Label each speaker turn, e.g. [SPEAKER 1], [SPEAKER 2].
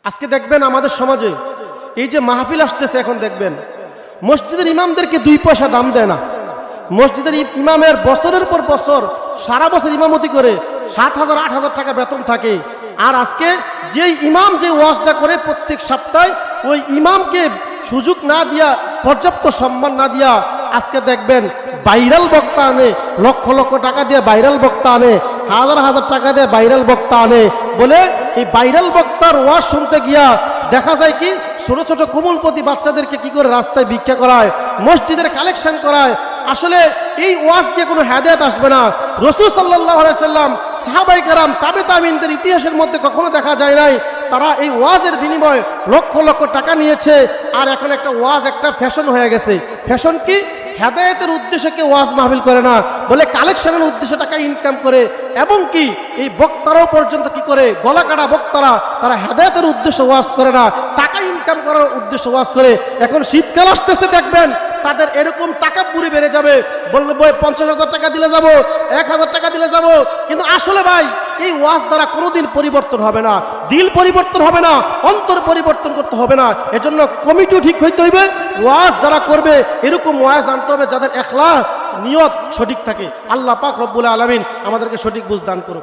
[SPEAKER 1] আজকে দেখবেন আমাদের সমাজে এই যে মাহফিল আসতেছে, এখন দেখবেন মসজিদের ইমামদেরকে 2 পয়সা দাম দেয় না। মসজিদের ইমামের বছরের পর বছর সারা বছর ইমামতি করে 7,000 8,000 টাকা বেতন থাকে। আর আজকে যে ইমাম যে ওয়াজটা করে প্রত্যেক সপ্তাহে, ওই ইমামকে সুযোগ না দিয়া, পর্যাপ্ত সম্মান না দিয়া, আজকে দেখবেন ভাইরাল বক্তা আনে, লক্ষ লক্ষ টাকা দিয়ে ভাইরাল বক্তা আনে, হাজার হাজার টাকা দিয়ে ভাইরাল বক্তা আনে। বলে এই ভাইরাল বক্তার ওয়াজ শুনতে গিয়া দেখা যায় কি ছোট ছোট কোমলপতি বাচ্চাদেরকে কি করে রাস্তায় ভিক্ষা করায়, মসজিদের কালেকশন করায়। আসলে এই ওয়াজ দিয়ে কোনো হেদায়েত আসবে না। রাসূল সাল্লাল্লাহু আলাইহি সাল্লাম, সাহাবায়ে কেরাম, তাবে তাবিঈনদের ইতিহাসের মধ্যে কখনো দেখা যায় নাই তারা এই ওয়াজের বিনিময়ে লক্ষ লক্ষ টাকা নিয়েছে। আর এখন একটা ওয়াজ একটা ফ্যাশন হয়ে গেছে। ফ্যাশন কি? হেদায়েতের উদ্দেশ্যে কেউ ওয়াজ মাহফিল করে না, বলে কালেকশনের উদ্দেশ্যে টাকা ইনকাম করে। এবং কি এই বক্তারাও পর্যন্ত কি করে, গলা কাটা বক্তারা, তারা হেদায়েতের উদ্দেশ্যে ওয়াজ করে না, টাকা ইনকাম করার উদ্দেশ্যে ওয়াজ করে। এখন শীতকাল আসতেছে, দেখবেন তাদের এরকম তাকাব্বুরি বেড়ে যাবে, বলবে 50,000 টাকা দিলে যাব, 1,000 টাকা দিলে যাব। কিন্তু আসলে ভাই এই ওয়াজ দ্বারা কোনোদিন পরিবর্তন হবে না, দিল পরিবর্তন হবে না, অন্তর পরিবর্তন করতে হবে না। এজন্য কমিটিও ঠিক হইতে হইবে। ওয়াজ যারা করবে এরকম ওয়াজ আনতে হবে যাদের ইখলাস, নিয়ত সঠিক থাকে। আল্লাহ পাক রব্বুল আলামিন আমাদেরকে সঠিক বুঝ দান করুন।